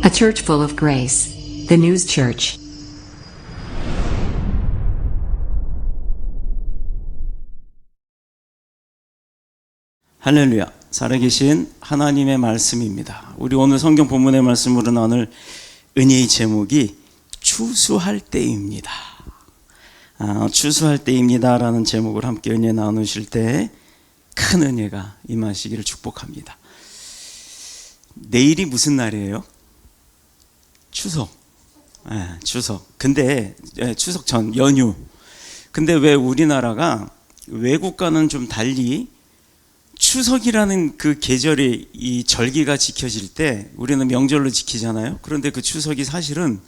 A church full of grace. The News Church. 할렐루야. 살아계신 하나님의 말씀입니다. 우리 오늘 성경 본문의 말씀으로 나눌 은혜의 제목이 추수할 때입니다. 추수할 때입니다 라는 제목을 함께 은혜 나누실 때 큰 은혜가 임하시기를 축복합니다. 내일이 무슨 날이에요? 추석. 추석. 근데 추석 전 연휴. 근데 왜 우리나라가 외국과는 좀 달리 추석이라는 그 계절의 이 절기가 지켜질 때 우리는 명절로 지키잖아요. 그런데 그 추석이 사실은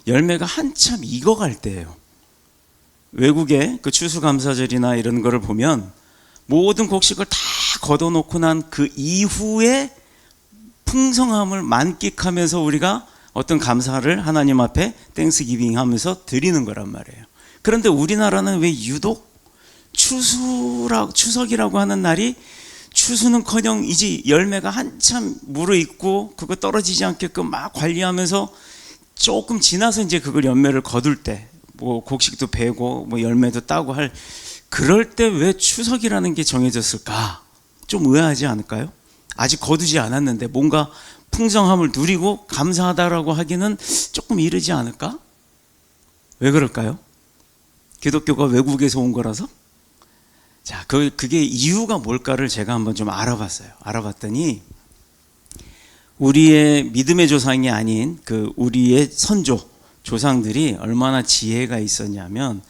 열매가 한참 익어갈 때예요. 외국의 그 추수감사절이나 이런 거를 보면 모든 곡식을 다 걷어놓고 난 그 이후에 풍성함을 만끽하면서 우리가 어떤 감사를 하나님 앞에 땡스기빙 하면서 드리는 거란 말이에요. 그런데 우리나라는 왜 유독 추석이라고 하는 날이 추수는커녕 이제 열매가 한참 무르익고 그거 떨어지지 않게끔 막 관리하면서 조금 지나서 이제 그걸 열매를 거둘 때 뭐 곡식도 베고 뭐 열매도 따고 할 그럴 때 왜 추석이라는 게 정해졌을까? 좀 의아하지 않을까요? 아직 거두지 않았는데 뭔가 풍성함을 누리고 감사하다라고 하기는 조금 이르지 않을까? 왜 그럴까요? 기독교가 외국에서 온 거라서? 자, 그게 이유가 뭘까를 제가 한번 좀 알아봤어요. 알아봤더니 우리의 믿음의 조상이 아닌 그 우리의 조상들이 얼마나 지혜가 있었냐면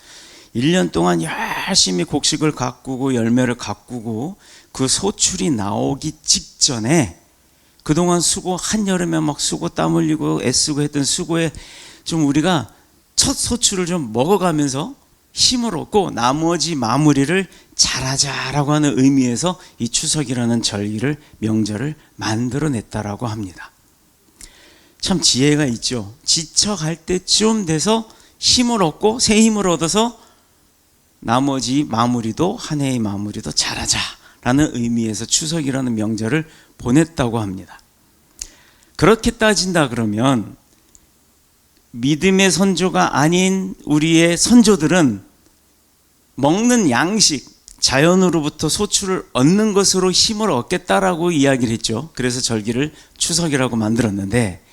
1년 동안 열심히 곡식을 가꾸고 열매를 가꾸고 그 소출이 나오기 직전에 그동안 한여름에 막 수고 땀 흘리고 애쓰고 했던 수고에 좀 우리가 첫 소출을 좀 먹어가면서 힘을 얻고 나머지 마무리를 잘하자라고 하는 의미에서 이 추석이라는 명절을 만들어냈다라고 합니다. 참 지혜가 있죠. 지쳐갈 때쯤 돼서 힘을 얻고 새 힘을 얻어서 나머지 마무리도 한 해의 마무리도 잘하자라는 의미에서 추석이라는 명절을 보냈다고 합니다. 그렇게 따진다 그러면 믿음의 선조가 아닌 우리의 선조들은 먹는 양식, 자연으로부터 소출을 얻는 것으로 힘을 얻겠다라고 이야기를 했죠. 그래서 절기를 추석이라고 만들었는데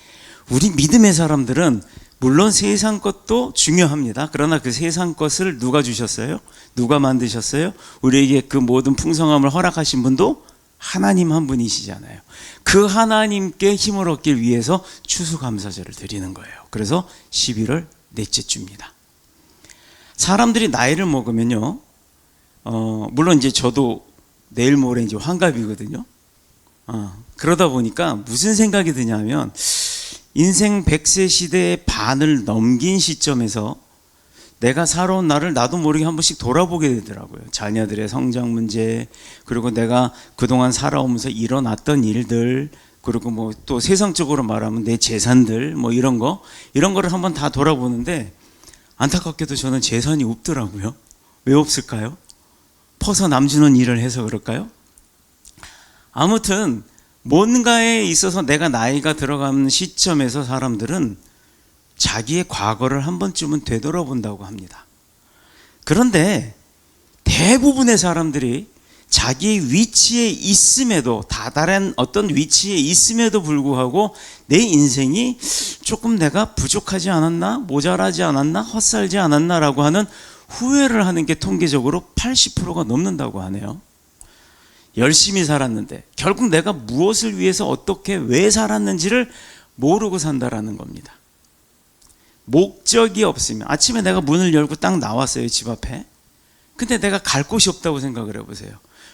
우리 믿음의 사람들은 물론 세상 것도 중요합니다. 그러나 그 세상 것을 누가 주셨어요? 누가 만드셨어요? 우리에게 그 모든 풍성함을 허락하신 분도 하나님 한 분이시잖아요. 그 하나님께 힘을 얻기 위해서 추수감사절을 드리는 거예요. 그래서 11월 넷째 주입니다. 사람들이 나이를 먹으면요, 물론 이제 저도 내일 모레 이제 환갑이거든요. 그러다 보니까 무슨 생각이 드냐면 인생 100세 시대의 반을 넘긴 시점에서 내가 살아온 날을 나도 모르게 한 번씩 돌아보게 되더라고요. 자녀들의 성장 문제, 그리고 내가 그동안 살아오면서 일어났던 일들, 그리고 뭐 또 세상적으로 말하면 내 재산들, 뭐 이런 거를 한번 다 돌아보는데 안타깝게도 저는 재산이 없더라고요. 왜 없을까요? 퍼서 남주는 일을 해서 그럴까요? 아무튼 뭔가에 있어서 내가 나이가 들어가는 시점에서 사람들은 자기의 과거를 한 번쯤은 되돌아본다고 합니다. 그런데 대부분의 사람들이 자기의 위치에 있음에도, 다다른 어떤 위치에 있음에도 불구하고 내 인생이 조금 내가 부족하지 않았나, 모자라지 않았나, 헛살지 않았나 라고 하는 후회를 하는 게 통계적으로 80%가 넘는다고 하네요. 열심히 살았는데 결국 내가 무엇을 위해서 어떻게 왜 살았는지를 모르고 산다라는 겁니다. 목적이 없으면 아침에 내가 문을 열고 딱 나왔어요, 집 앞에. 근데 내가 갈 곳이 없다고 생각을 해보세요.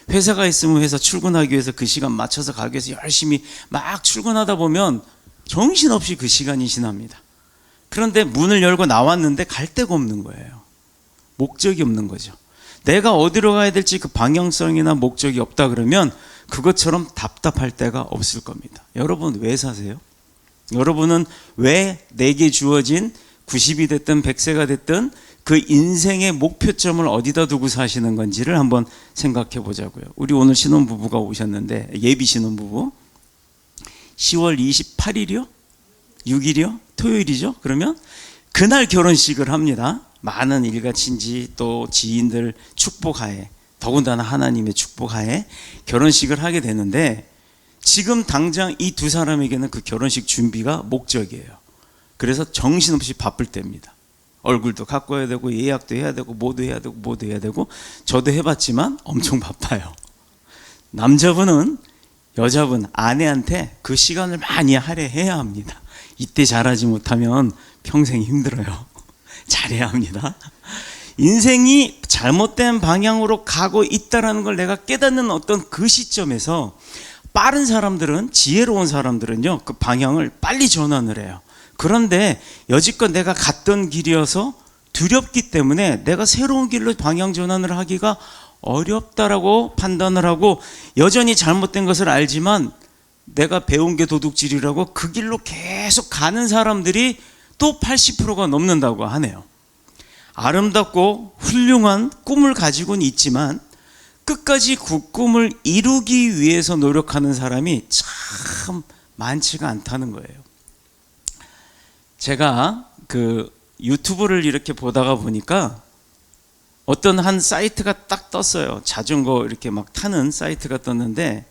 회사가 있으면 회사 출근하기 위해서 그 시간 맞춰서 가기 위해서 열심히 막 출근하다 보면 정신없이 그 시간이 지납니다. 그런데 문을 열고 나왔는데 갈 데가 없는 거예요. 목적이 없는 거죠. 내가 어디로 가야 될지 그 방향성이나 목적이 없다 그러면 그것처럼 답답할 때가 없을 겁니다. 여러분 왜 사세요? 여러분은 왜 내게 주어진 90이 됐든 100세가 됐든 그 인생의 목표점을 어디다 두고 사시는 건지를 한번 생각해 보자고요. 우리 오늘 신혼부부가 오셨는데, 예비 신혼부부 10월 28일이요? 6일이요? 토요일이죠? 그러면 그날 결혼식을 합니다. 많은 일가친지 또 지인들 축복하에, 더군다나 하나님의 축복하에 결혼식을 하게 되는데, 지금 당장 이 두 사람에게는 그 결혼식 준비가 목적이에요. 그래서 정신없이 바쁠 때입니다. 얼굴도 갖고 와야 되고 예약도 해야 되고 뭐도 해야 되고 뭐도 해야 되고. 저도 해봤지만 엄청 바빠요. 남자분은 여자분 아내한테 그 시간을 많이 할애해야 합니다. 이때 잘하지 못하면 평생 힘들어요. 잘해야 합니다. 인생이 잘못된 방향으로 가고 있다는 걸 내가 깨닫는 어떤 그 시점에서 빠른 사람들은, 지혜로운 사람들은요, 그 방향을 빨리 전환을 해요. 그런데 여지껏 내가 갔던 길이어서 두렵기 때문에 내가 새로운 길로 방향 전환을 하기가 어렵다라고 판단을 하고, 여전히 잘못된 것을 알지만 내가 배운 게 도둑질이라고 그 길로 계속 가는 사람들이 또 80%가 넘는다고 하네요. 아름답고 훌륭한 꿈을 가지고는 있지만 끝까지 그 꿈을 이루기 위해서 노력하는 사람이 참 많지가 않다는 거예요. 제가 그 유튜브를 이렇게 보다가 보니까 어떤 한 사이트가 딱 떴어요. 자전거 이렇게 막 타는 사이트가 떴는데,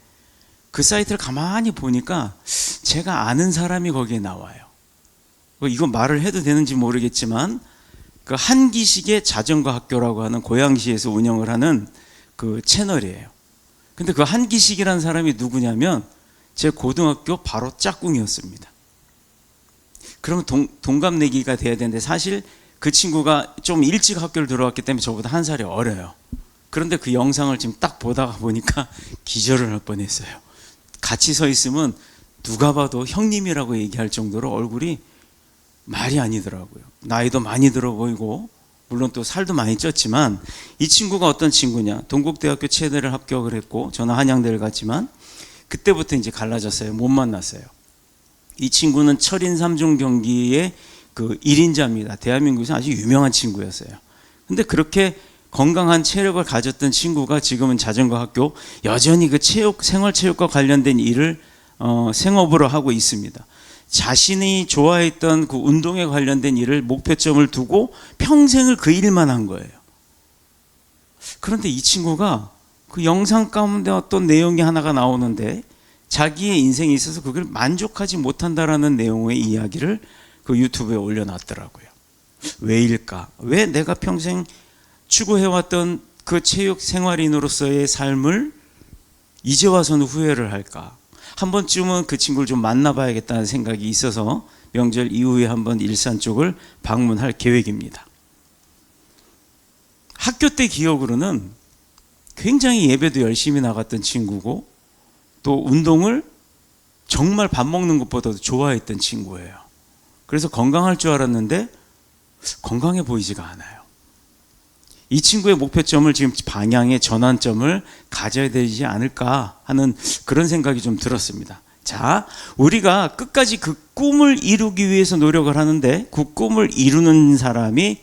그 사이트를 가만히 보니까 제가 아는 사람이 거기에 나와요. 이거 말을 해도 되는지 모르겠지만, 그 한기식의 자전거 학교라고 하는 고양시에서 운영을 하는 그 채널이에요. 근데 그 한기식이라는 사람이 누구냐면 제 고등학교 바로 짝꿍이었습니다. 그러면 동갑내기가 돼야 되는데, 사실 그 친구가 좀 일찍 학교를 들어왔기 때문에 저보다 한 살이 어려요. 그런데 그 영상을 지금 딱 보다가 보니까 기절을 할 뻔했어요. 같이 서 있으면 누가 봐도 형님이라고 얘기할 정도로 얼굴이 말이 아니더라고요. 나이도 많이 들어 보이고, 물론 또 살도 많이 쪘지만, 이 친구가 어떤 친구냐, 동국대학교 체대를 합격을 했고 저는 한양대를 갔지만 그때부터 이제 갈라졌어요. 못 만났어요. 이 친구는 철인 3종 경기의 그 1인자입니다. 대한민국에서 아주 유명한 친구였어요. 근데 그렇게 건강한 체력을 가졌던 친구가 지금은 자전거 학교, 여전히 그 생활체육과 관련된 일을 생업으로 하고 있습니다. 자신이 좋아했던 그 운동에 관련된 일을 목표점을 두고 평생을 그 일만 한 거예요. 그런데 이 친구가 그 영상 가운데 어떤 내용이 하나가 나오는데, 자기의 인생에 있어서 그걸 만족하지 못한다라는 내용의 이야기를 그 유튜브에 올려놨더라고요. 왜일까? 왜 내가 평생 추구해왔던 그 체육 생활인으로서의 삶을 이제 와서는 후회를 할까? 한 번쯤은 그 친구를 좀 만나봐야겠다는 생각이 있어서 명절 이후에 한번 일산 쪽을 방문할 계획입니다. 학교 때 기억으로는 굉장히 예배도 열심히 나갔던 친구고, 또 운동을 정말 밥 먹는 것보다도 좋아했던 친구예요. 그래서 건강할 줄 알았는데 건강해 보이지가 않아요. 이 친구의 목표점을, 지금 방향의 전환점을 가져야 되지 않을까 하는 그런 생각이 좀 들었습니다. 자, 우리가 끝까지 그 꿈을 이루기 위해서 노력을 하는데 그 꿈을 이루는 사람이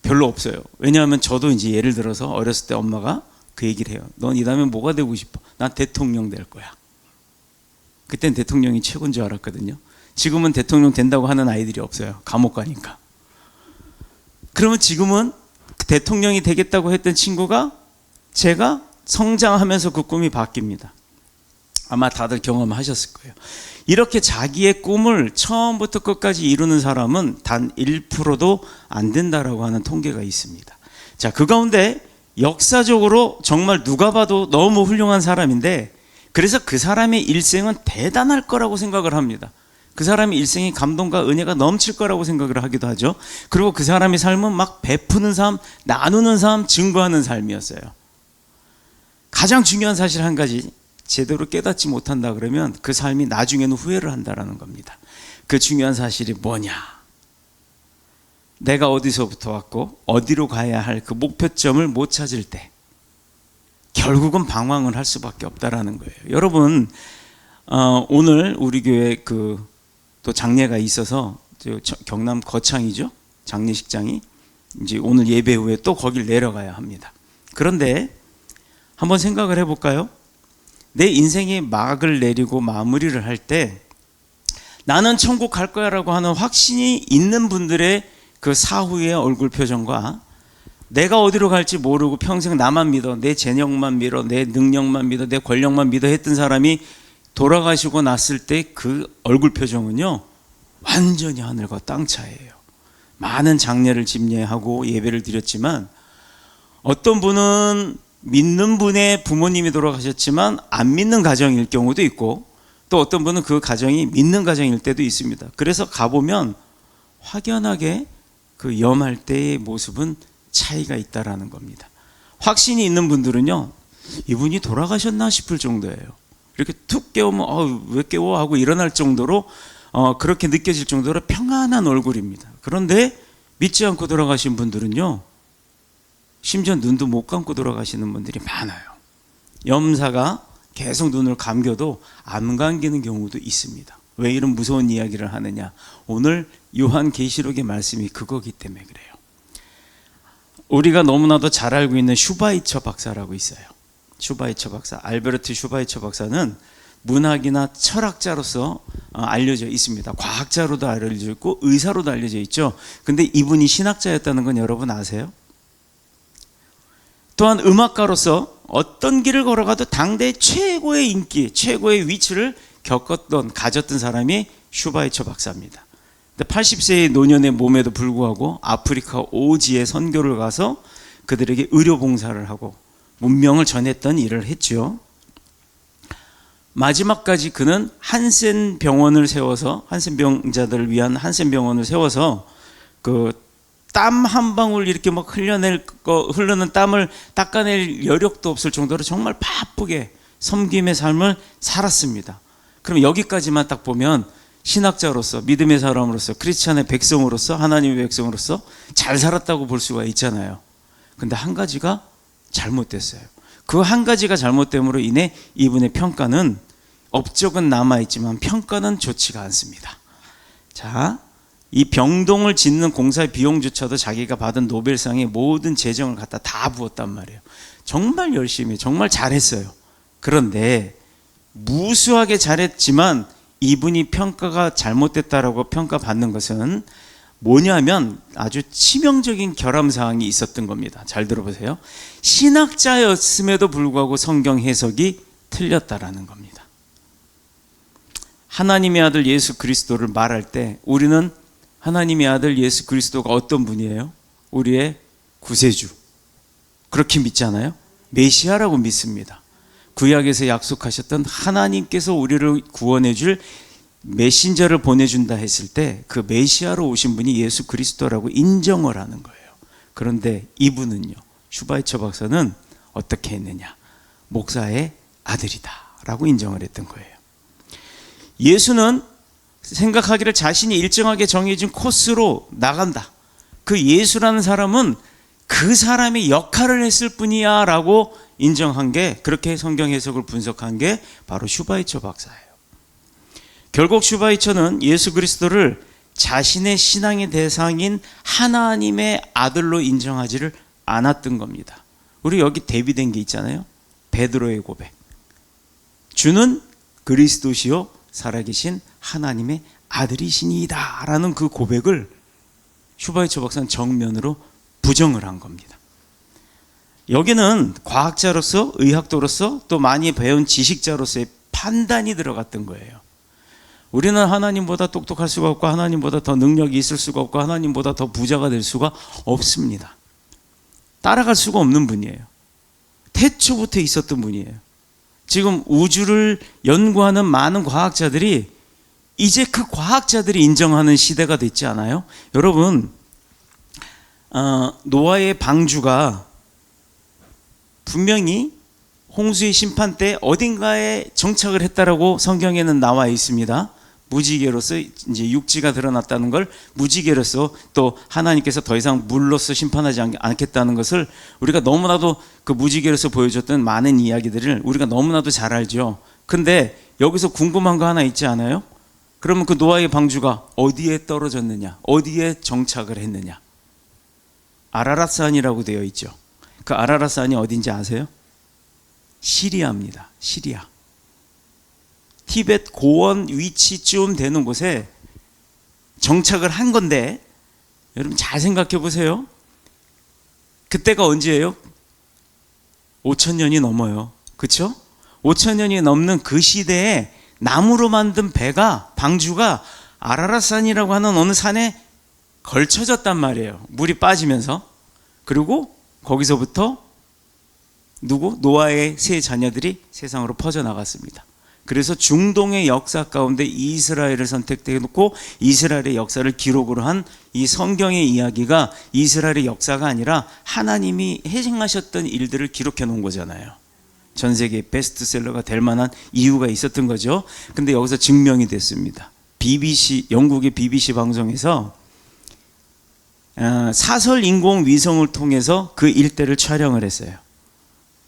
별로 없어요. 왜냐하면 저도 이제 예를 들어서 어렸을 때 엄마가 그 얘기를 해요. 넌 이 다음에 뭐가 되고 싶어? 난 대통령 될 거야. 그땐 대통령이 최고인 줄 알았거든요. 지금은 대통령 된다고 하는 아이들이 없어요. 감옥 가니까. 그러면 지금은 대통령이 되겠다고 했던 친구가 제가 성장하면서 그 꿈이 바뀝니다. 아마 다들 경험하셨을 거예요. 이렇게 자기의 꿈을 처음부터 끝까지 이루는 사람은 단 1%도 안 된다라고 하는 통계가 있습니다. 자, 그 가운데 역사적으로 정말 누가 봐도 너무 훌륭한 사람인데, 그래서 그 사람의 일생은 대단할 거라고 생각을 합니다. 그 사람의 일생이 감동과 은혜가 넘칠 거라고 생각을 하기도 하죠. 그리고 그 사람의 삶은 막 베푸는 삶, 나누는 삶, 증거하는 삶이었어요. 가장 중요한 사실 한 가지, 제대로 깨닫지 못한다 그러면 그 삶이 나중에는 후회를 한다라는 겁니다. 그 중요한 사실이 뭐냐? 내가 어디서부터 왔고 어디로 가야 할 그 목표점을 못 찾을 때 결국은 방황을 할 수밖에 없다라는 거예요. 여러분, 오늘 우리 교회 또 장례가 있어서 경남 거창이죠, 장례식장이 이제 오늘 예배 후에 또 거길 내려가야 합니다. 그런데 한번 생각을 해볼까요? 내 인생의 막을 내리고 마무리를 할 때 나는 천국 갈 거야라고 하는 확신이 있는 분들의 그 사후의 얼굴 표정과 내가 어디로 갈지 모르고 평생 나만 믿어, 내 재력만 믿어, 내 능력만 믿어, 내 권력만 믿어 했던 사람이 돌아가시고 났을 때 그 얼굴 표정은요, 완전히 하늘과 땅 차이예요. 많은 장례를 집례하고 예배를 드렸지만 어떤 분은 믿는 분의 부모님이 돌아가셨지만 안 믿는 가정일 경우도 있고, 또 어떤 분은 그 가정이 믿는 가정일 때도 있습니다. 그래서 가보면 확연하게 그 염할 때의 모습은 차이가 있다라는 겁니다. 확신이 있는 분들은요, 이분이 돌아가셨나 싶을 정도예요. 이렇게 툭 깨우면 왜 깨워 하고 일어날 정도로 그렇게 느껴질 정도로 평안한 얼굴입니다. 그런데 믿지 않고 돌아가신 분들은요, 심지어 눈도 못 감고 돌아가시는 분들이 많아요. 염사가 계속 눈을 감겨도 안 감기는 경우도 있습니다. 왜 이런 무서운 이야기를 하느냐? 오늘 요한계시록의 말씀이 그거기 때문에 그래요. 우리가 너무나도 잘 알고 있는 슈바이처 박사라고 있어요. 슈바이처 박사, 알베르트 슈바이처 박사는 문학이나 철학자로서 알려져 있습니다. 과학자로도 알려져 있고 의사로도 알려져 있죠. 근데 이분이 신학자였다는 건 여러분 아세요? 또한 음악가로서 어떤 길을 걸어가도 당대 최고의 인기, 최고의 위치를 가졌던 사람이 슈바이처 박사입니다. 80세의 노년의 몸에도 불구하고 아프리카 오지에 선교를 가서 그들에게 의료봉사를 하고 문명을 전했던 일을 했죠. 마지막까지 그는 한센 병원을 세워서, 한센 병자들을 위한 한센 병원을 세워서 그 땀 한 방울 이렇게 막 흐르는 땀을 닦아낼 여력도 없을 정도로 정말 바쁘게 섬김의 삶을 살았습니다. 그럼 여기까지만 딱 보면 신학자로서, 믿음의 사람으로서, 크리스찬의 백성으로서, 하나님의 백성으로서 잘 살았다고 볼 수가 있잖아요. 근데 한 가지가 잘못됐어요. 그 한 가지가 잘못됨으로 인해 이분의 평가는, 업적은 남아있지만 평가는 좋지가 않습니다. 자, 이 병동을 짓는 공사의 비용조차도 자기가 받은 노벨상에 모든 재정을 갖다 다 부었단 말이에요. 정말 열심히, 정말 잘했어요. 그런데 무수하게 잘했지만 이분이 평가가 잘못됐다라고 평가받는 것은 뭐냐면 아주 치명적인 결함사항이 있었던 겁니다. 잘 들어보세요. 신학자였음에도 불구하고 성경 해석이 틀렸다라는 겁니다. 하나님의 아들 예수 그리스도를 말할 때 우리는 하나님의 아들 예수 그리스도가 어떤 분이에요? 우리의 구세주, 그렇게 믿잖아요. 메시아라고 믿습니다. 구약에서 약속하셨던 하나님께서 우리를 구원해 줄 메신저를 보내준다 했을 때 그 메시아로 오신 분이 예수 그리스도라고 인정을 하는 거예요. 그런데 이분은요, 슈바이처 박사는 어떻게 했느냐? 목사의 아들이다 라고 인정을 했던 거예요. 예수는 생각하기를 자신이 일정하게 정해진 코스로 나간다. 그 예수라는 사람은 그 사람의 역할을 했을 뿐이야 라고 인정한 게, 그렇게 성경 해석을 분석한 게 바로 슈바이처 박사예요. 결국 슈바이처는 예수 그리스도를 자신의 신앙의 대상인 하나님의 아들로 인정하지를 않았던 겁니다. 우리 여기 대비된 게 있잖아요. 베드로의 고백. 주는 그리스도시요 살아계신 하나님의 아들이시니이다 라는 그 고백을 슈바이처 박사는 정면으로 부정을 한 겁니다. 여기는 과학자로서, 의학도로서, 또 많이 배운 지식자로서의 판단이 들어갔던 거예요. 우리는 하나님보다 똑똑할 수가 없고 하나님보다 더 능력이 있을 수가 없고 하나님보다 더 부자가 될 수가 없습니다. 따라갈 수가 없는 분이에요. 태초부터 있었던 분이에요. 지금 우주를 연구하는 많은 과학자들이 이제 그 과학자들이 인정하는 시대가 됐지 않아요? 여러분, 노아의 방주가 분명히 홍수의 심판 때 어딘가에 정착을 했다라고 성경에는 나와 있습니다. 무지개로서 이제 육지가 드러났다는 걸, 무지개로서 또 하나님께서 더 이상 물로서 심판하지 않겠다는 것을 우리가 너무나도 그 무지개로서 보여줬던 많은 이야기들을 우리가 너무나도 잘 알죠. 근데 여기서 궁금한 거 하나 있지 않아요? 그러면 그 노아의 방주가 어디에 떨어졌느냐? 어디에 정착을 했느냐? 아라랏산이라고 되어 있죠. 그 아라랏산이 어딘지 아세요? 시리아입니다. 시리아. 티벳 고원 위치쯤 되는 곳에 정착을 한 건데, 여러분 잘 생각해 보세요. 그때가 언제예요? 5,000년이 넘어요. 그렇죠? 5,000년이 넘는 그 시대에 나무로 만든 배가, 방주가 아라랏산이라고 하는 어느 산에 걸쳐졌단 말이에요. 물이 빠지면서. 그리고 거기서부터 노아의 세 자녀들이 세상으로 퍼져나갔습니다. 그래서 중동의 역사 가운데 이스라엘을 선택해 놓고 이스라엘의 역사를 기록으로 한 이 성경의 이야기가 이스라엘의 역사가 아니라 하나님이 행하셨던 일들을 기록해 놓은 거잖아요. 전 세계 베스트셀러가 될 만한 이유가 있었던 거죠. 근데 여기서 증명이 됐습니다. 영국의 BBC 방송에서 사설 인공위성을 통해서 그 일대를 촬영을 했어요.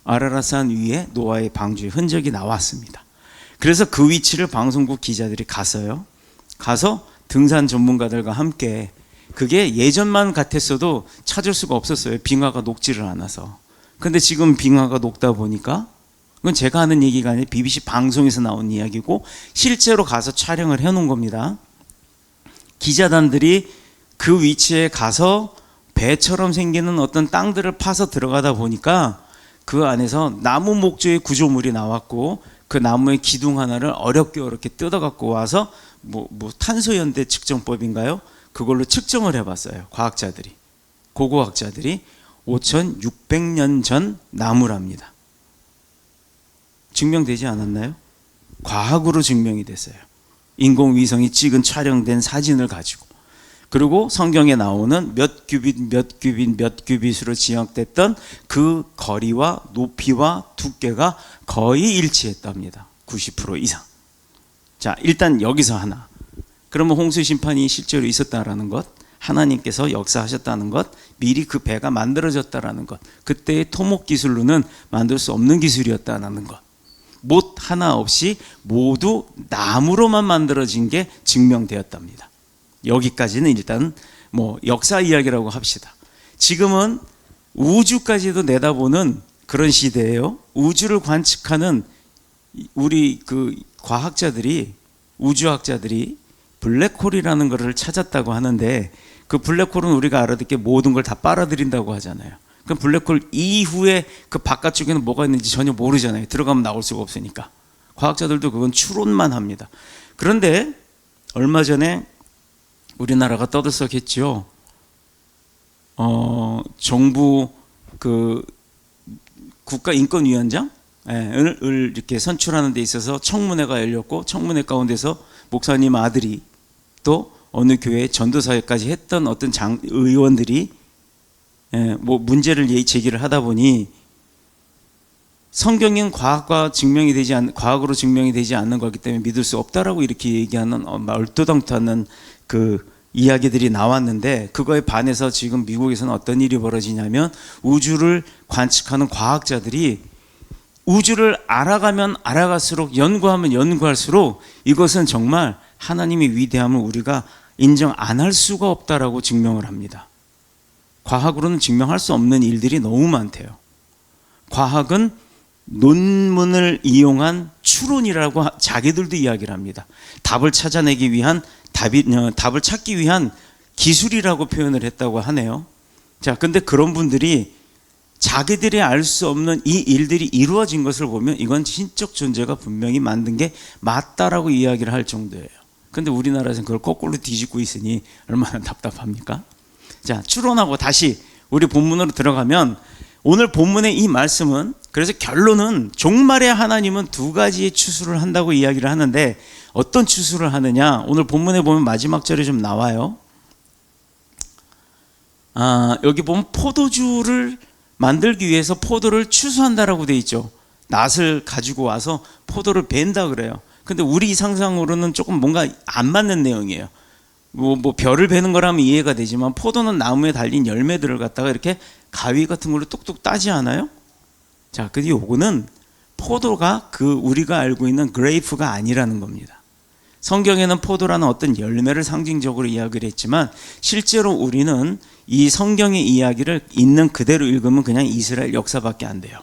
아라랏산 위에 노아의 방주의 흔적이 나왔습니다. 그래서 그 위치를 방송국 기자들이 갔어요. 가서 등산 전문가들과 함께, 그게 예전만 같았어도 찾을 수가 없었어요. 빙하가 녹지를 않아서. 근데 지금 빙하가 녹다 보니까, 그건 제가 하는 얘기가 아니라 BBC 방송에서 나온 이야기고 실제로 가서 촬영을 해놓은 겁니다. 기자단들이 그 위치에 가서 배처럼 생기는 어떤 땅들을 파서 들어가다 보니까 그 안에서 나무 목조의 구조물이 나왔고, 그 나무의 기둥 하나를 어렵게 뜯어갖고 와서 탄소연대 측정법인가요? 그걸로 측정을 해봤어요. 과학자들이, 고고학자들이. 5,600년 전 나무랍니다. 증명되지 않았나요? 과학으로 증명이 됐어요. 인공위성이 찍은 촬영된 사진을 가지고. 그리고 성경에 나오는 몇 규빗으로 지역됐던 그 거리와 높이와 두께가 거의 일치했답니다. 90% 이상. 자, 일단 여기서 하나. 그러면 홍수 심판이 실제로 있었다라는 것, 하나님께서 역사하셨다는 것, 미리 그 배가 만들어졌다라는 것, 그때의 토목 기술로는 만들 수 없는 기술이었다는 것, 못 하나 없이 모두 나무로만 만들어진 게 증명되었답니다. 여기까지는 일단 역사 이야기라고 합시다. 지금은 우주까지도 내다보는 그런 시대예요. 우주를 관측하는 우리 그 과학자들이, 우주학자들이 블랙홀이라는 것을 찾았다고 하는데, 그 블랙홀은 우리가 알아듣게 모든 걸 다 빨아들인다고 하잖아요. 그럼 블랙홀 이후에 그 바깥쪽에는 뭐가 있는지 전혀 모르잖아요. 들어가면 나올 수가 없으니까. 과학자들도 그건 추론만 합니다. 그런데 얼마 전에 우리나라가 떠들썩했죠. 정부 그 국가인권위원장 을 이렇게 선출하는 데 있어서 청문회가 열렸고, 청문회 가운데서 목사님 아들이 또 어느 교회 전도사역까지 했던 어떤 의원들이 문제를 제기를 하다 보니, 성경은 과학으로 증명이 되지 않는 거기 때문에 믿을 수 없다라고 이렇게 얘기하는 얼토당토하는 그 이야기들이 나왔는데, 그거에 반해서 지금 미국에서는 어떤 일이 벌어지냐면, 우주를 관측하는 과학자들이 우주를 알아가면 알아갈수록, 연구하면 연구할수록 이것은 정말 하나님의 위대함을 우리가 인정 안 할 수가 없다라고 증명을 합니다. 과학으로는 증명할 수 없는 일들이 너무 많대요. 과학은 논문을 이용한 추론이라고 자기들도 이야기를 합니다. 답을 찾아내기 위한 답을 찾기 위한 기술이라고 표현을 했다고 하네요. 자, 근데 그런 분들이 자기들이 알 수 없는 이 일들이 이루어진 것을 보면 이건 신적 존재가 분명히 만든 게 맞다라고 이야기를 할 정도예요. 근데 우리나라에서는 그걸 거꾸로 뒤집고 있으니 얼마나 답답합니까? 자, 추론하고 다시 우리 본문으로 들어가면, 오늘 본문의 이 말씀은, 그래서 결론은 종말의 하나님은 두 가지의 추수를 한다고 이야기를 하는데, 어떤 추수를 하느냐? 오늘 본문에 보면 마지막 절에 좀 나와요. 여기 보면 포도주를 만들기 위해서 포도를 추수한다라고 돼 있죠. 낫을 가지고 와서 포도를 벤다 그래요. 근데 우리 상상으로는 조금 뭔가 안 맞는 내용이에요. 별을 베는 거라면 이해가 되지만, 포도는 나무에 달린 열매들을 갖다가 이렇게 가위 같은 걸로 뚝뚝 따지 않아요? 자, 근데 요거는 포도가 우리가 알고 있는 그레이프가 아니라는 겁니다. 성경에는 포도라는 어떤 열매를 상징적으로 이야기를 했지만, 실제로 우리는 이 성경의 이야기를 있는 그대로 읽으면 그냥 이스라엘 역사밖에 안 돼요.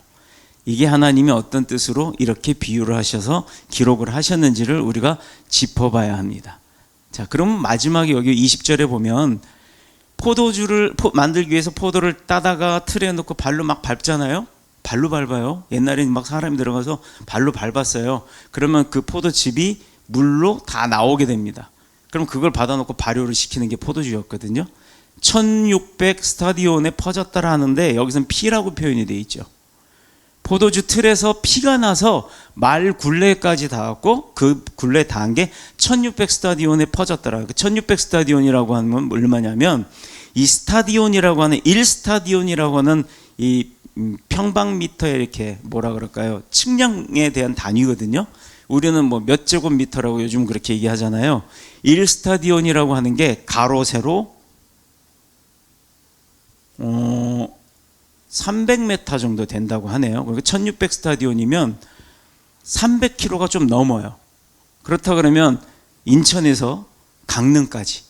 이게 하나님이 어떤 뜻으로 이렇게 비유를 하셔서 기록을 하셨는지를 우리가 짚어봐야 합니다. 자, 그럼 마지막에 여기 20절에 보면 포도주를 만들기 위해서 포도를 따다가 틀에 넣고 발로 막 밟잖아요. 발로 밟아요. 옛날에는 막 사람이 들어가서 발로 밟았어요. 그러면 그 포도즙이 물로 다 나오게 됩니다. 그럼 그걸 받아놓고 발효를 시키는 게 포도주였거든요. 1600 스타디온에 퍼졌다라 하는데 여기서는 피라고 표현이 되어 있죠. 포도주 틀에서 피가 나서 말 굴레까지 닿았고 그 굴레 닿은 게 1600 스타디온에 퍼졌더라. 1600 스타디온이라고 하면 얼마냐면 이 스타디온이라고 하는 1스타디온이라고 하는 이 평방미터에 이렇게 뭐라 그럴까요? 측량에 대한 단위거든요. 우리는 뭐 몇 제곱미터라고 요즘 그렇게 얘기하잖아요. 1스타디온이라고 하는 게 가로 세로 300m 정도 된다고 하네요. 그러니까 1600 스타디온이면 300km가 좀 넘어요. 그렇다 그러면 인천에서 강릉까지,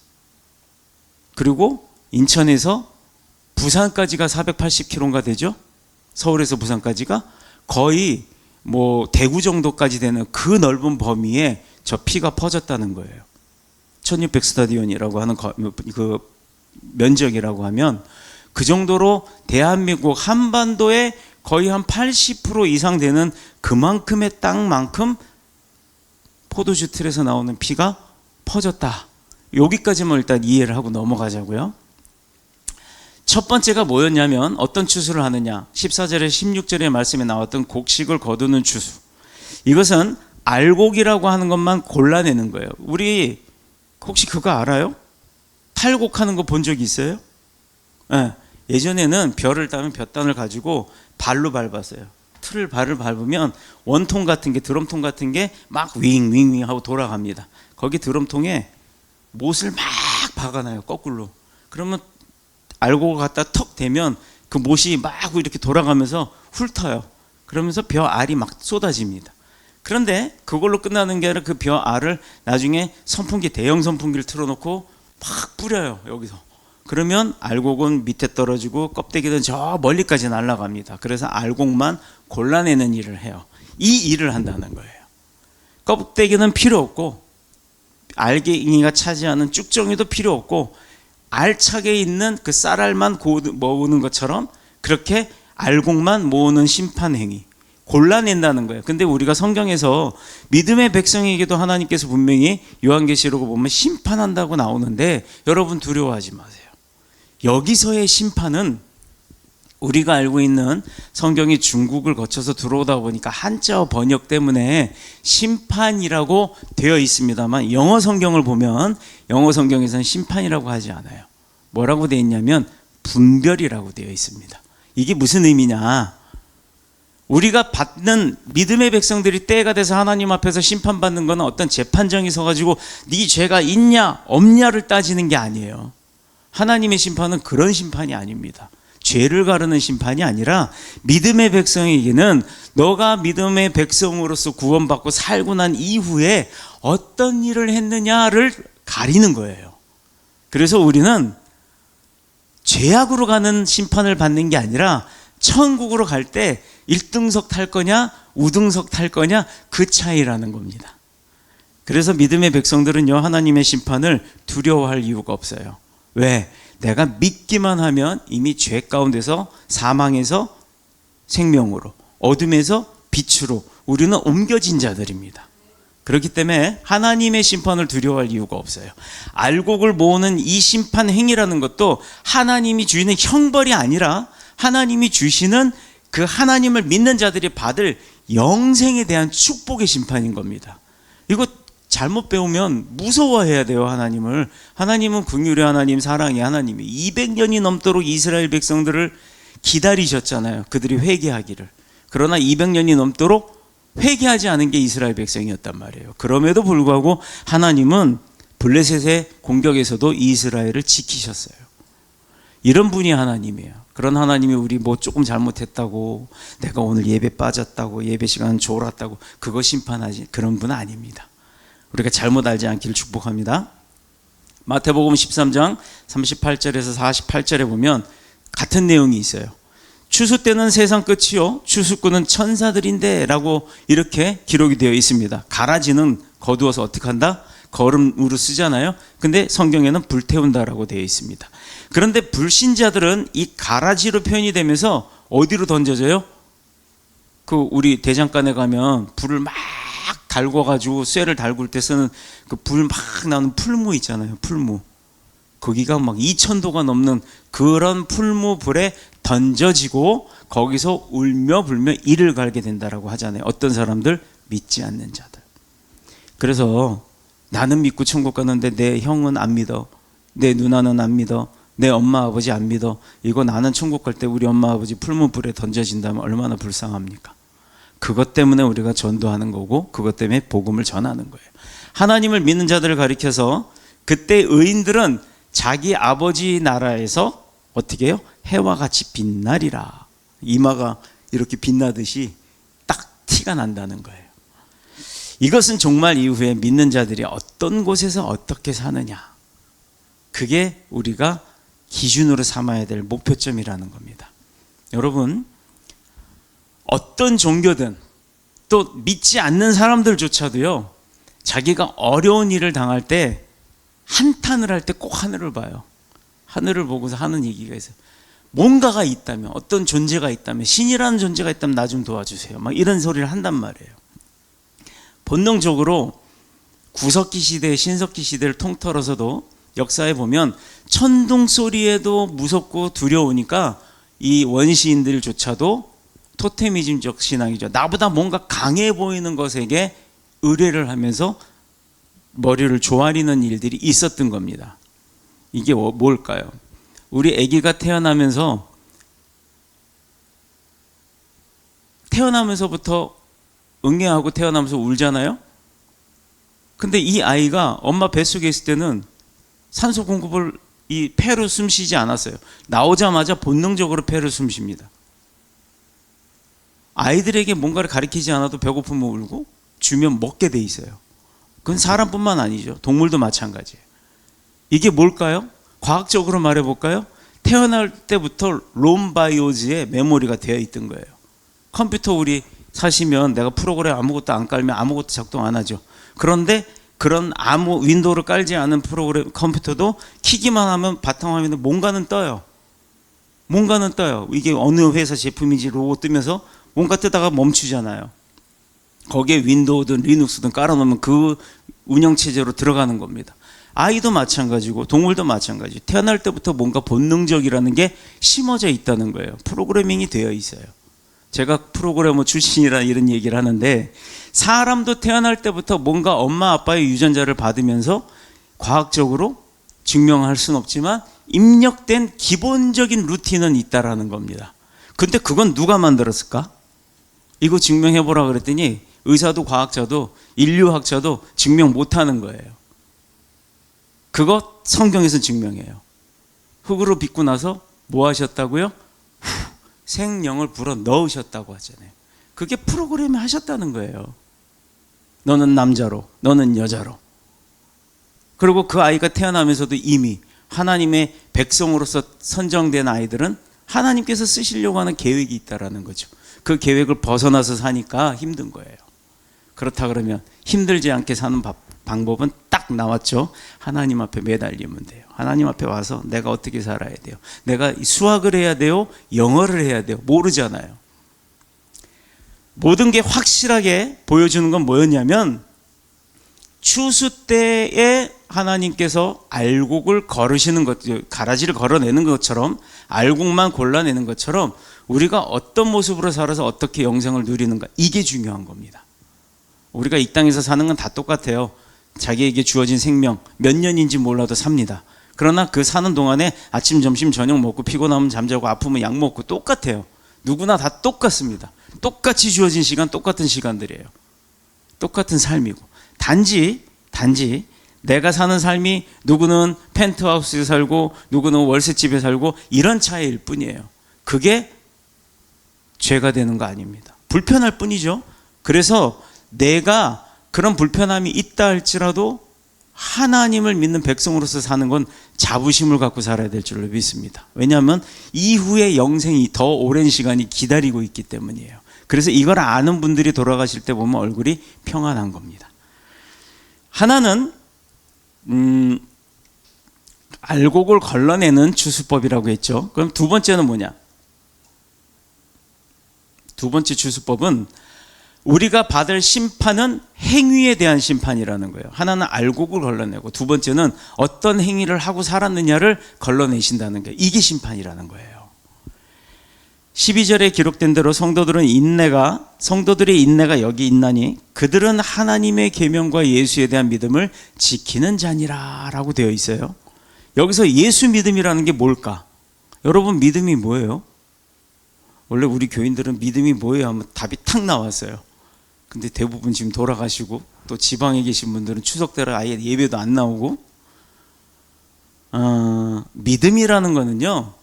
그리고 인천에서 부산까지가 480km가 되죠. 서울에서 부산까지가 거의 뭐 대구 정도까지 되는 그 넓은 범위에 저 피가 퍼졌다는 거예요. 1600 스타디온이라고 하는 그 면적이라고 하면 그 정도로 대한민국 한반도에 거의 한 80% 이상 되는 그만큼의 땅만큼 포도주 틀에서 나오는 피가 퍼졌다. 여기까지만 일단 이해를 하고 넘어가자고요. 첫 번째가 뭐였냐면 어떤 추수를 하느냐. 14절에 16절의 말씀에 나왔던 곡식을 거두는 추수. 이것은 알곡이라고 하는 것만 골라내는 거예요. 우리 혹시 그거 알아요? 탈곡하는 거 본 적 있어요? 네. 예전에는 벼를 따면 벼단을 가지고 발로 밟았어요. 발을 밟으면 원통 같은 게, 드럼통 같은 게 막 윙윙윙 하고 돌아갑니다. 거기 드럼통에 못을 막 박아놔요. 거꾸로. 그러면 알곡을 갖다 턱 대면 그 못이 막 이렇게 돌아가면서 훑어요. 그러면서 벼 알이 막 쏟아집니다. 그런데 그걸로 끝나는 게 아니라 그 벼 알을 나중에 선풍기, 대형 선풍기를 틀어놓고 막 뿌려요. 여기서. 그러면 알곡은 밑에 떨어지고 껍데기는 저 멀리까지 날아갑니다. 그래서 알곡만 골라내는 일을 해요. 이 일을 한다는 거예요. 껍데기는 필요 없고 알갱이가 차지하는 쭉정이도 필요 없고 알차게 있는 그 쌀알만 모으는 것처럼 그렇게 알곡만 모으는 심판 행위, 골라낸다는 거예요. 근데 우리가 성경에서 믿음의 백성에게도 하나님께서 분명히 요한계시록 보면 심판한다고 나오는데 여러분 두려워하지 마세요. 여기서의 심판은 우리가 알고 있는 성경이 중국을 거쳐서 들어오다 보니까 한자어 번역 때문에 심판이라고 되어 있습니다만 영어 성경을 보면 영어 성경에서는 심판이라고 하지 않아요. 뭐라고 되어 있냐면 분별이라고 되어 있습니다. 이게 무슨 의미냐? 우리가 받는 믿음의 백성들이 때가 돼서 하나님 앞에서 심판받는 것은 어떤 재판정이 서가지고 네 죄가 있냐 없냐를 따지는 게 아니에요. 하나님의 심판은 그런 심판이 아닙니다. 죄를 가르는 심판이 아니라 믿음의 백성에게는 너가 믿음의 백성으로서 구원받고 살고 난 이후에 어떤 일을 했느냐를 가리는 거예요. 그래서 우리는 죄악으로 가는 심판을 받는 게 아니라 천국으로 갈 때 1등석 탈 거냐 우등석 탈 거냐 그 차이라는 겁니다. 그래서 믿음의 백성들은요 하나님의 심판을 두려워할 이유가 없어요. 왜? 내가 믿기만 하면 이미 죄 가운데서 사망에서 생명으로, 어둠에서 빛으로 우리는 옮겨진 자들입니다. 그렇기 때문에 하나님의 심판을 두려워할 이유가 없어요. 알곡을 모으는 이 심판 행위라는 것도 하나님이 주시는 형벌이 아니라 하나님이 주시는 그 하나님을 믿는 자들이 받을 영생에 대한 축복의 심판인 겁니다. 이거 잘못 배우면 무서워해야 돼요. 하나님을. 하나님은 긍휼의 하나님, 사랑의 하나님이 200년이 넘도록 이스라엘 백성들을 기다리셨잖아요. 그들이 회개하기를. 그러나 200년이 넘도록 회개하지 않은 게 이스라엘 백성이었단 말이에요. 그럼에도 불구하고 하나님은 블레셋의 공격에서도 이스라엘을 지키셨어요. 이런 분이 하나님이에요. 그런 하나님이 우리 뭐 조금 잘못했다고, 내가 오늘 예배 빠졌다고, 예배 시간 졸았다고 그거 심판하지, 그런 분은 아닙니다. 우리가 잘못 알지 않기를 축복합니다. 마태복음 13장 38절에서 48절에 보면 같은 내용이 있어요. 추수 때는 세상 끝이요 추수꾼은 천사들인데 라고 이렇게 기록이 되어 있습니다. 가라지는 거두어서 어떻게 한다? 거름으로 쓰잖아요. 근데 성경에는 불태운다라고 되어 있습니다. 그런데 불신자들은 이 가라지로 표현이 되면서 어디로 던져져요? 그 우리 대장간에 가면 불을 막 달궈가지고 쇠를 달굴 때 쓰는 그 불 막 나오는 풀무 있잖아요. 풀무. 거기가 막 2000도가 넘는 그런 풀무불에 던져지고 거기서 울며 불며 이를 갈게 된다라고 하잖아요. 어떤 사람들? 믿지 않는 자들. 그래서 나는 믿고 천국 가는데 내 형은 안 믿어, 내 누나는 안 믿어, 내 엄마 아버지 안 믿어. 이거 나는 천국 갈 때 우리 엄마 아버지 풀무불에 던져진다면 얼마나 불쌍합니까? 그것 때문에 우리가 전도하는 거고 그것 때문에 복음을 전하는 거예요. 하나님을 믿는 자들을 가리켜서 그때 의인들은 자기 아버지 나라에서 어떻게 해요? 해와 같이 빛나리라. 이마가 이렇게 빛나듯이 딱 티가 난다는 거예요. 이것은 종말 이후에 믿는 자들이 어떤 곳에서 어떻게 사느냐, 그게 우리가 기준으로 삼아야 될 목표점이라는 겁니다. 여러분, 어떤 종교든 또 믿지 않는 사람들조차도요, 자기가 어려운 일을 당할 때 한탄을 할 때 꼭 하늘을 봐요. 하늘을 보고서 하는 얘기가 있어요. 뭔가가 있다면, 어떤 존재가 있다면, 신이라는 존재가 있다면 나 좀 도와주세요. 막 이런 소리를 한단 말이에요. 본능적으로 구석기 시대, 신석기 시대를 통틀어서도 역사에 보면 천둥 소리에도 무섭고 두려우니까 이 원시인들조차도 토테미즘적 신앙이죠. 나보다 뭔가 강해 보이는 것에게 의뢰를 하면서 머리를 조아리는 일들이 있었던 겁니다. 이게 뭘까요? 우리 아기가 태어나면서부터 응애하고 태어나면서 울잖아요. 근데 이 아이가 엄마 뱃속에 있을 때는 산소 공급을 이 폐로 숨 쉬지 않았어요. 나오자마자 본능적으로 폐로 숨 쉽니다. 아이들에게 뭔가를 가르치지 않아도 배고프면 울고 주면 먹게 돼 있어요. 그건 사람뿐만 아니죠. 동물도 마찬가지예요. 이게 뭘까요? 과학적으로 말해볼까요? 태어날 때부터 롬바이오즈의 메모리가 되어 있던 거예요. 컴퓨터 우리 사시면 내가 프로그램 아무것도 안 깔면 아무것도 작동 안 하죠. 그런데 그런 아무 윈도우를 깔지 않은 프로그램 컴퓨터도 키기만 하면 바탕화면에 뭔가는 떠요. 뭔가는 떠요. 이게 어느 회사 제품인지 로고 뜨면서 뭔가 뜨다가 멈추잖아요. 거기에 윈도우든 리눅스든 깔아놓으면 그 운영체제로 들어가는 겁니다. 아이도 마찬가지고 동물도 마찬가지. 태어날 때부터 뭔가 본능적이라는 게 심어져 있다는 거예요. 프로그래밍이 되어 있어요. 제가 프로그래머 출신이라 이런 얘기를 하는데, 사람도 태어날 때부터 뭔가 엄마 아빠의 유전자를 받으면서 과학적으로 증명할 수는 없지만 입력된 기본적인 루틴은 있다라는 겁니다. 근데 그건 누가 만들었을까? 이거 증명해보라 그랬더니 의사도 과학자도 인류학자도 증명 못하는 거예요. 그거 성경에서 증명해요. 흙으로 빚고 나서 뭐 하셨다고요? 생명을 불어 넣으셨다고 하잖아요. 그게 프로그램이 하셨다는 거예요. 너는 남자로, 너는 여자로. 그리고 그 아이가 태어나면서도 이미 하나님의 백성으로서 선정된 아이들은 하나님께서 쓰시려고 하는 계획이 있다라는 거죠. 그 계획을 벗어나서 사니까 힘든 거예요. 그렇다 그러면 힘들지 않게 사는 방법은 딱 나왔죠. 하나님 앞에 매달리면 돼요. 하나님 앞에 와서 내가 어떻게 살아야 돼요? 내가 수학을 해야 돼요? 영어를 해야 돼요? 모르잖아요. 모든 게 확실하게 보여주는 건 뭐였냐면, 추수 때에 하나님께서 알곡을 거르시는 것, 가라지를 걸어내는 것처럼, 알곡만 골라내는 것처럼 우리가 어떤 모습으로 살아서 어떻게 영생을 누리는가, 이게 중요한 겁니다. 우리가 이 땅에서 사는 건 다 똑같아요. 자기에게 주어진 생명 몇 년인지 몰라도 삽니다. 그러나 그 사는 동안에 아침, 점심, 저녁 먹고 피곤하면 잠자고 아프면 약 먹고 똑같아요. 누구나 다 똑같습니다. 똑같이 주어진 시간, 똑같은 시간들이에요. 똑같은 삶이고, 단지 내가 사는 삶이 누구는 펜트하우스에 살고 누구는 월세집에 살고 이런 차이일 뿐이에요. 그게 죄가 되는 거 아닙니다. 불편할 뿐이죠. 그래서 내가 그런 불편함이 있다 할지라도 하나님을 믿는 백성으로서 사는 건 자부심을 갖고 살아야 될 줄로 믿습니다. 왜냐하면 이후의 영생이 더 오랜 시간이 기다리고 있기 때문이에요. 그래서 이걸 아는 분들이 돌아가실 때 보면 얼굴이 평안한 겁니다. 하나는 알곡을 걸러내는 추수법이라고 했죠. 그럼 두 번째는 뭐냐? 두 번째 추수법은 우리가 받을 심판은 행위에 대한 심판이라는 거예요. 하나는 알곡을 걸러내고 두 번째는 어떤 행위를 하고 살았느냐를 걸러내신다는 게 이게 심판이라는 거예요. 12절에 기록된 대로 성도들의 인내가 여기 있나니 그들은 하나님의 계명과 예수에 대한 믿음을 지키는 자니라 라고 되어 있어요. 여기서 예수 믿음이라는 게 뭘까? 여러분 믿음이 뭐예요? 원래 우리 교인들은 믿음이 뭐예요 하면 답이 탁 나왔어요. 근데 대부분 지금 돌아가시고 또 지방에 계신 분들은 추석 때라 아예 예배도 안 나오고 믿음이라는 거는요,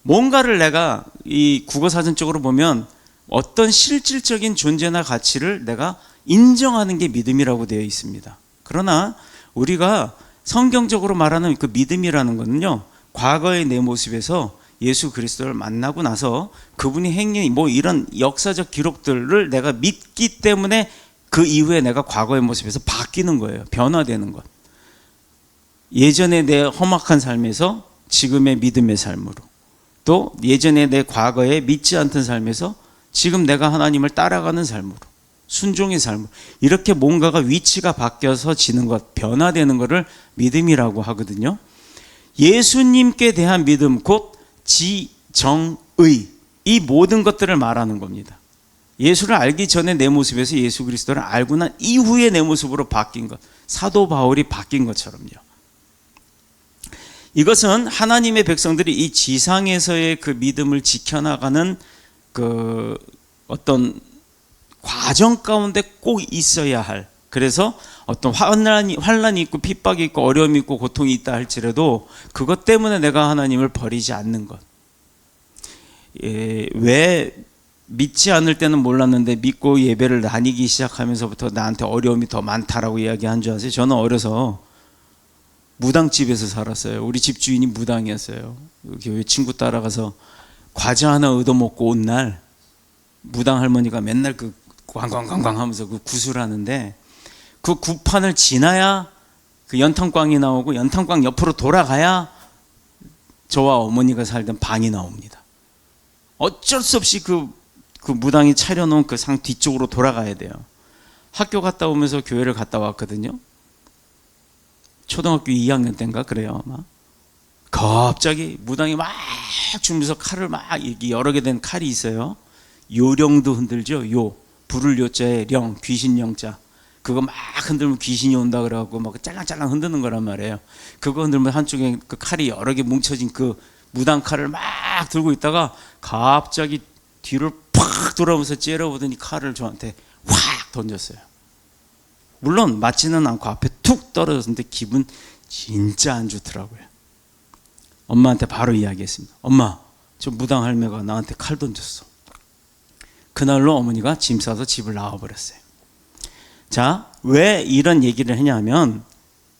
뭔가를 내가 이 국어사전적으로 보면 어떤 실질적인 존재나 가치를 내가 인정하는 게 믿음이라고 되어 있습니다. 그러나 우리가 성경적으로 말하는 그 믿음이라는 거는요, 과거의 내 모습에서 예수 그리스도를 만나고 나서 그분이 행위 뭐 이런 역사적 기록들을 내가 믿기 때문에 그 이후에 내가 과거의 모습에서 바뀌는 거예요. 변화되는 것. 예전에 내 험악한 삶에서 지금의 믿음의 삶으로, 또 예전에 내 과거에 믿지 않던 삶에서 지금 내가 하나님을 따라가는 삶으로, 순종의 삶으로, 이렇게 뭔가가 위치가 바뀌어서 지는 것, 변화되는 것을 믿음이라고 하거든요. 예수님께 대한 믿음, 곧 지정의, 이 모든 것들을 말하는 겁니다. 예수를 알기 전에 내 모습에서 예수 그리스도를 알고 난 이후에 내 모습으로 바뀐 것, 사도 바울이 바뀐 것처럼요. 이것은 하나님의 백성들이 이 지상에서의 그 믿음을 지켜나가는 그 어떤 과정 가운데 꼭 있어야 할, 그래서 어떤 환란이 있고 핍박이 있고 어려움이 있고 고통이 있다 할지라도 그것 때문에 내가 하나님을 버리지 않는 것. 왜 믿지 않을 때는 몰랐는데 믿고 예배를 다니기 시작하면서부터 나한테 어려움이 더 많다라고 이야기한 줄 아세요? 저는 어려서 무당집에서 살았어요. 우리 집주인이 무당이었어요. 교회 친구 따라가서 과자 하나 얻어먹고 온 날 무당 할머니가 맨날 그 광광광광 하면서 그 구슬하는데, 그 구판을 지나야 그 연탄광이 나오고 연탄광 옆으로 돌아가야 저와 어머니가 살던 방이 나옵니다. 어쩔 수 없이 그 무당이 차려놓은 그 상 뒤쪽으로 돌아가야 돼요. 학교 갔다 오면서 교회를 갔다 왔거든요. 초등학교 2학년 때인가 그래요 아마. 갑자기 무당이 막 주면서 칼을 막 이렇게 여러 개 된 칼이 있어요. 요령도 흔들죠. 요, 불을 요자에 령, 귀신 영자. 그거 막 흔들면 귀신이 온다 그래갖고 막 짤랑짤랑 흔드는 거란 말이에요. 그거 흔들면 한쪽에 그 칼이 여러 개 뭉쳐진 그 무당 칼을 막 들고 있다가 갑자기 뒤를 팍 돌아오면서 째려보더니 칼을 저한테 확 던졌어요. 물론 맞지는 않고 앞에 툭 떨어졌는데 기분 진짜 안 좋더라고요. 엄마한테 바로 이야기했습니다. 엄마, 저 무당 할매가 나한테 칼 던졌어. 그날로 어머니가 짐 싸서 집을 나와버렸어요. 자, 왜 이런 얘기를 했냐면,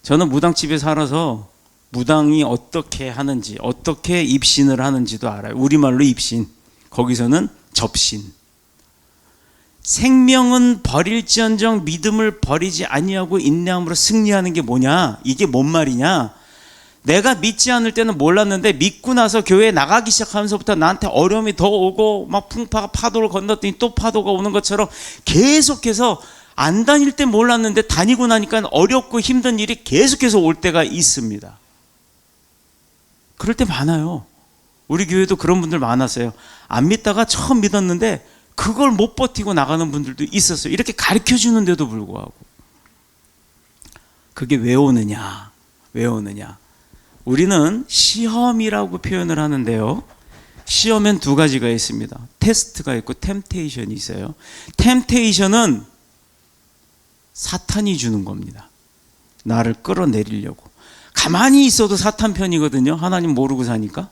저는 무당집에 살아서 무당이 어떻게 하는지, 어떻게 입신을 하는지도 알아요. 우리말로 입신, 거기서는 접신. 생명은 버릴지언정 믿음을 버리지 아니하고 인내함으로 승리하는 게 뭐냐? 이게 뭔 말이냐? 내가 믿지 않을 때는 몰랐는데 믿고 나서 교회에 나가기 시작하면서부터 나한테 어려움이 더 오고 막 파도를 건넜더니 또 파도가 오는 것처럼 계속해서 안 다닐 때 몰랐는데 다니고 나니까 어렵고 힘든 일이 계속해서 올 때가 있습니다. 그럴 때 많아요. 우리 교회도 그런 분들 많았어요. 안 믿다가 처음 믿었는데 그걸 못 버티고 나가는 분들도 있었어요. 이렇게 가르쳐 주는데도 불구하고. 그게 왜 오느냐? 왜 오느냐? 우리는 시험이라고 표현을 하는데요. 시험엔 두 가지가 있습니다. 테스트가 있고 템테이션이 있어요. 템테이션은 사탄이 주는 겁니다. 나를 끌어내리려고. 가만히 있어도 사탄 편이거든요. 하나님 모르고 사니까.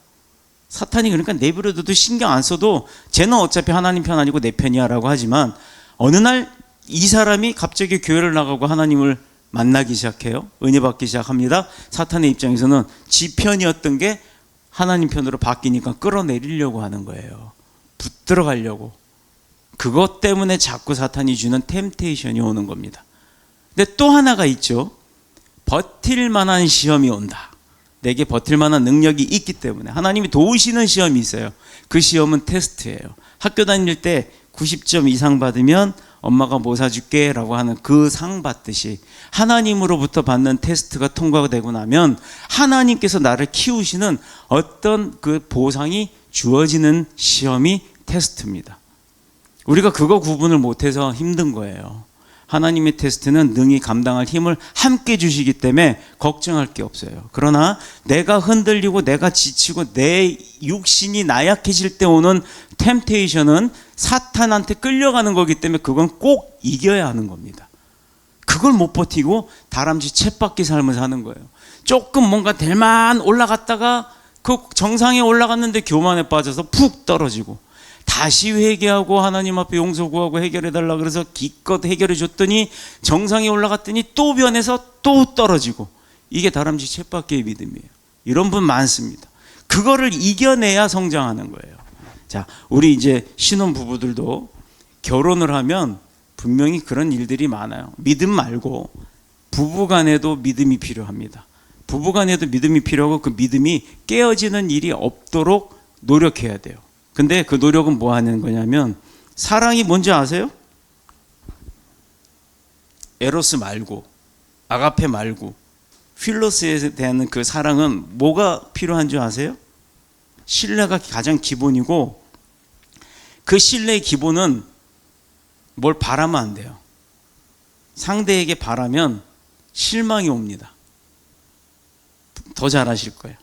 사탄이 그러니까 내버려둬도 신경 안 써도 쟤는 어차피 하나님 편 아니고 내 편이야 라고 하지만, 어느 날 이 사람이 갑자기 교회를 나가고 하나님을 만나기 시작해요. 은혜 받기 시작합니다. 사탄의 입장에서는 지 편이었던 게 하나님 편으로 바뀌니까 끌어내리려고 하는 거예요. 붙들어 가려고. 그것 때문에 자꾸 사탄이 주는 템테이션이 오는 겁니다. 근데 또 하나가 있죠. 버틸 만한 시험이 온다. 내게 버틸 만한 능력이 있기 때문에 하나님이 도우시는 시험이 있어요. 그 시험은 테스트예요. 학교 다닐 때 90점 이상 받으면 엄마가 뭐 사줄게 라고 하는 그 상 받듯이 하나님으로부터 받는 테스트가 통과가 되고 나면 하나님께서 나를 키우시는 어떤 그 보상이 주어지는 시험이 테스트입니다. 우리가 그거 구분을 못해서 힘든 거예요. 하나님의 테스트는 능히 감당할 힘을 함께 주시기 때문에 걱정할 게 없어요. 그러나 내가 흔들리고 내가 지치고 내 육신이 나약해질 때 오는 템테이션은 사탄한테 끌려가는 거기 때문에 그건 꼭 이겨야 하는 겁니다. 그걸 못 버티고 다람쥐 쳇바퀴 삶을 사는 거예요. 조금 뭔가 될만 올라갔다가 그 정상에 올라갔는데 교만에 빠져서 푹 떨어지고 다시 회개하고 하나님 앞에 용서 구하고 해결해달라 그래서 기껏 해결해 줬더니 정상에 올라갔더니 또 변해서 또 떨어지고 이게 다람쥐 쳇바퀴의 믿음이에요. 이런 분 많습니다. 그거를 이겨내야 성장하는 거예요. 자, 우리 이제 신혼 부부들도 결혼을 하면 분명히 그런 일들이 많아요. 믿음 말고 부부간에도 믿음이 필요합니다. 부부간에도 믿음이 필요하고 그 믿음이 깨어지는 일이 없도록 노력해야 돼요. 근데 그 노력은 뭐 하는 거냐면 사랑이 뭔지 아세요? 에로스 말고 아가페 말고 필로스에 대한 그 사랑은 뭐가 필요한 줄 아세요? 신뢰가 가장 기본이고 그 신뢰의 기본은 뭘 바라면 안 돼요. 상대에게 바라면 실망이 옵니다. 더 잘하실 거예요.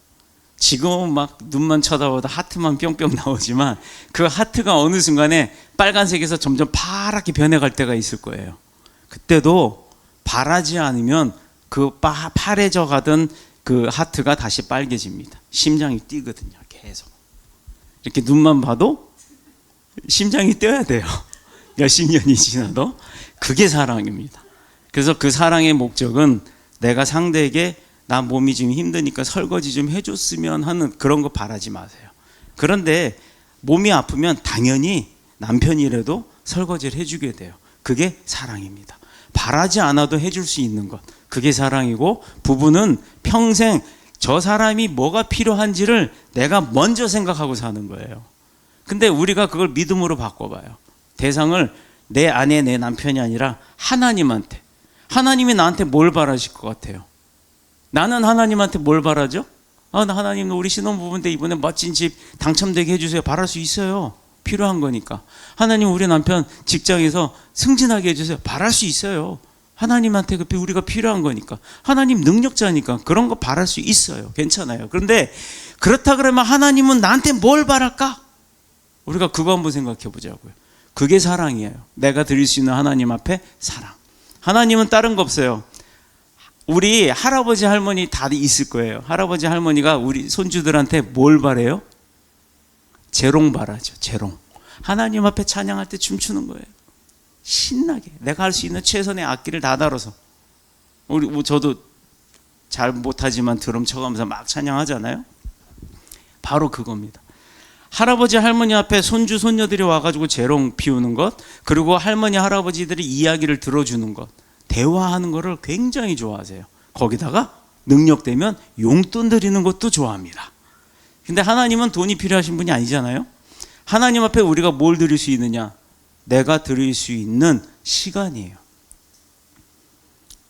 지금은 막 눈만 쳐다보다 하트만 뿅뿅 나오지만 그 하트가 어느 순간에 빨간색에서 점점 파랗게 변해갈 때가 있을 거예요. 그때도 바라지 않으면 그 파래져 가던 그 하트가 다시 빨개집니다. 심장이 뛰거든요. 계속 이렇게 눈만 봐도 심장이 뛰어야 돼요. 몇십 년이 지나도. 그게 사랑입니다. 그래서 그 사랑의 목적은 내가 상대에게 나 몸이 지금 힘드니까 설거지 좀 해줬으면 하는 그런 거 바라지 마세요. 그런데 몸이 아프면 당연히 남편이라도 설거지를 해주게 돼요. 그게 사랑입니다. 바라지 않아도 해줄 수 있는 것, 그게 사랑이고, 부부는 평생 저 사람이 뭐가 필요한지를 내가 먼저 생각하고 사는 거예요. 근데 우리가 그걸 믿음으로 바꿔봐요. 대상을 내 아내, 내 남편이 아니라 하나님한테. 하나님이 나한테 뭘 바라실 것 같아요? 나는 하나님한테 뭘 바라죠? 나 하나님 우리 신혼부부인데 이번에 멋진 집 당첨되게 해주세요. 바랄 수 있어요. 필요한 거니까. 하나님 우리 남편 직장에서 승진하게 해주세요. 바랄 수 있어요. 하나님한테 우리가 필요한 거니까. 하나님 능력자니까 그런 거 바랄 수 있어요. 괜찮아요. 그런데 그렇다 그러면 하나님은 나한테 뭘 바랄까? 우리가 그거 한번 생각해 보자고요. 그게 사랑이에요. 내가 드릴 수 있는 하나님 앞에 사랑. 하나님은 다른 거 없어요. 우리 할아버지 할머니 다 있을 거예요. 할아버지 할머니가 우리 손주들한테 뭘 바래요? 재롱 바라죠. 재롱. 하나님 앞에 찬양할 때 춤추는 거예요. 신나게 내가 할 수 있는 최선의 악기를 다 다뤄서. 저도 잘 못하지만 드럼 쳐가면서 막 찬양하잖아요. 바로 그겁니다. 할아버지 할머니 앞에 손주 손녀들이 와가지고 재롱 피우는 것, 그리고 할머니 할아버지들이 이야기를 들어주는 것, 대화하는 거를 굉장히 좋아하세요. 거기다가 능력되면 용돈 드리는 것도 좋아합니다. 근데 하나님은 돈이 필요하신 분이 아니잖아요. 하나님 앞에 우리가 뭘 드릴 수 있느냐? 내가 드릴 수 있는 시간이에요.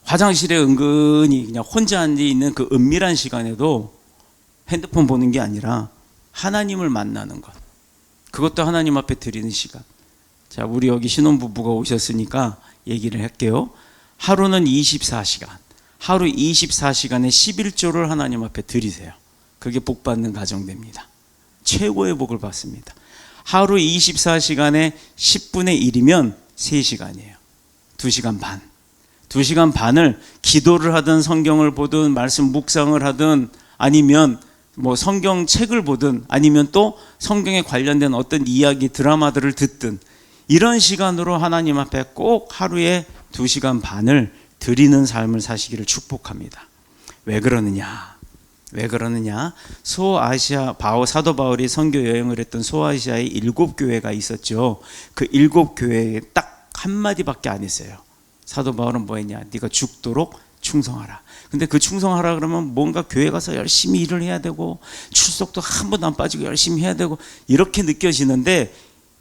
화장실에 은근히 그냥 혼자 앉아 있는 그 은밀한 시간에도 핸드폰 보는 게 아니라 하나님을 만나는 것, 그것도 하나님 앞에 드리는 시간. 자, 우리 여기 신혼부부가 오셨으니까 얘기를 할게요. 하루는 24시간, 하루 24시간에 11조를 하나님 앞에 드리세요. 그게 복 받는 가정 됩니다. 최고의 복을 받습니다. 하루 24시간에 10분의 1이면 3시간이에요. 2시간 반. 2시간 반을 기도를 하든 성경을 보든 말씀 묵상을 하든 아니면 뭐 성경책을 보든 아니면 또 성경에 관련된 어떤 이야기 드라마들을 듣든 이런 시간으로 하나님 앞에 꼭 하루에 2시간 반을 드리는 삶을 사시기를 축복합니다. 왜 그러느냐? 소아시아 사도 바울이 선교 여행을 했던 소아시아에 7교회가 있었죠. 그 7교회에 딱 한마디밖에 안 했어요. 사도 바울은 뭐 했냐? 네가 죽도록 충성하라. 근데 그 충성하라 그러면 뭔가 교회 가서 열심히 일을 해야 되고 출석도 한 번도 안 빠지고 열심히 해야 되고 이렇게 느껴지는데,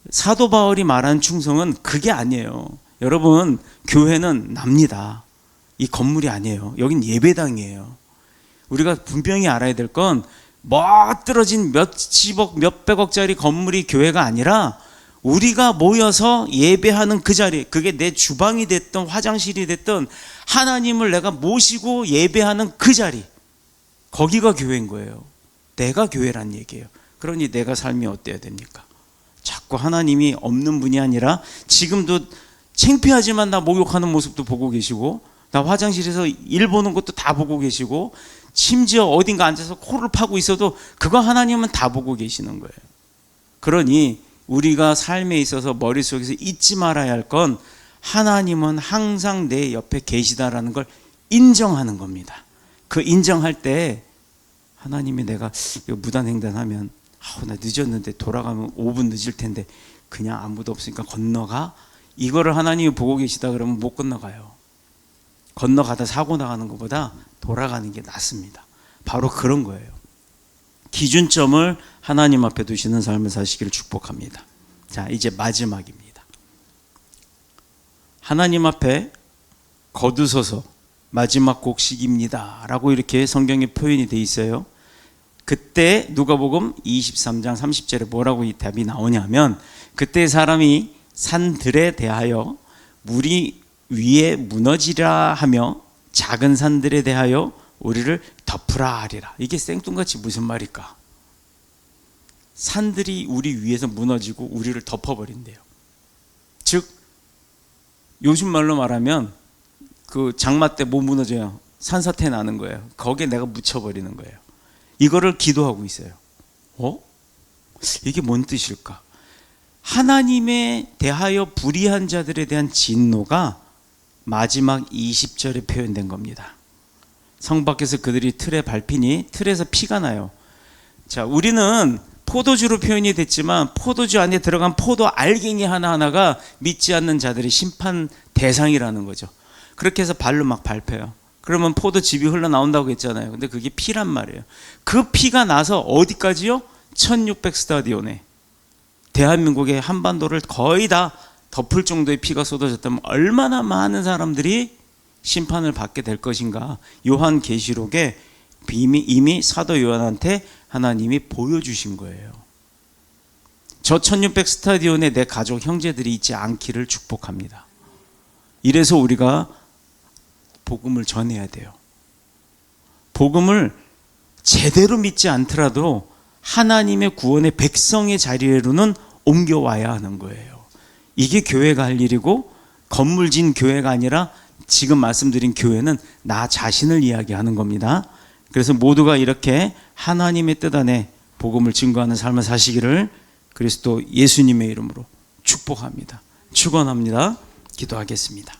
사도 바울이 말하는 충성은 그게 아니에요. 여러분, 교회는 납니다. 이 건물이 아니에요. 여긴 예배당이에요. 우리가 분명히 알아야 될 건 멋들어진 몇십억 몇백억짜리 건물이 교회가 아니라 우리가 모여서 예배하는 그 자리, 그게 내 주방이 됐든 화장실이 됐든 하나님을 내가 모시고 예배하는 그 자리, 거기가 교회인 거예요. 내가 교회란 얘기예요. 그러니 내가 삶이 어때야 됩니까? 자꾸 하나님이 없는 분이 아니라 지금도 창피하지만 나 목욕하는 모습도 보고 계시고, 나 화장실에서 일 보는 것도 다 보고 계시고, 심지어 어딘가 앉아서 코를 파고 있어도 그거 하나님은 다 보고 계시는 거예요. 그러니 우리가 삶에 있어서 머릿속에서 잊지 말아야 할 건 하나님은 항상 내 옆에 계시다라는 걸 인정하는 겁니다. 그 인정할 때 하나님이 내가 무단횡단하면 나 늦었는데 돌아가면 5분 늦을 텐데 그냥 아무도 없으니까 건너가, 이거를 하나님이 보고 계시다 그러면 못 건너가요. 건너가다 사고 나가는 것보다 돌아가는 게 낫습니다. 바로 그런 거예요. 기준점을 하나님 앞에 두시는 삶을 사시기를 축복합니다. 자, 이제 마지막입니다. 하나님 앞에 거두서서 마지막 곡식입니다 라고 이렇게 성경에 표현이 되어 있어요. 그때 누가복음 23장 30절에 뭐라고 이 답이 나오냐면, 그때 사람이 산들에 대하여 물이 위에 무너지라 하며 작은 산들에 대하여 우리를 덮으라 하리라. 이게 생뚱같이 무슨 말일까? 산들이 우리 위에서 무너지고 우리를 덮어버린대요. 즉 요즘 말로 말하면 그 장마 때 뭐 무너져요? 산사태 나는 거예요. 거기에 내가 묻혀버리는 거예요. 이거를 기도하고 있어요. 이게 뭔 뜻일까? 하나님에 대하여 불의한 자들에 대한 진노가 마지막 20절에 표현된 겁니다. 성 밖에서 그들이 틀에 밟히니 틀에서 피가 나요. 자, 우리는 포도주로 표현이 됐지만 포도주 안에 들어간 포도 알갱이 하나하나가 믿지 않는 자들의 심판 대상이라는 거죠. 그렇게 해서 발로 막 밟혀요. 그러면 포도즙이 흘러나온다고 했잖아요. 근데 그게 피란 말이에요. 그 피가 나서 어디까지요? 1600 스타디온에, 대한민국의 한반도를 거의 다 덮을 정도의 피가 쏟아졌다면 얼마나 많은 사람들이 심판을 받게 될 것인가. 요한계시록에 이미 사도 요한한테 하나님이 보여주신 거예요. 저 1600 스타디온에 내 가족 형제들이 있지 않기를 축복합니다. 이래서 우리가 복음을 전해야 돼요. 복음을 제대로 믿지 않더라도 하나님의 구원의 백성의 자리로는 옮겨와야 하는 거예요. 이게 교회가 할 일이고, 건물진 교회가 아니라 지금 말씀드린 교회는 나 자신을 이야기하는 겁니다. 그래서 모두가 이렇게 하나님의 뜻 안에 복음을 증거하는 삶을 사시기를 그리스도 예수님의 이름으로 축복합니다. 축원합니다. 기도하겠습니다.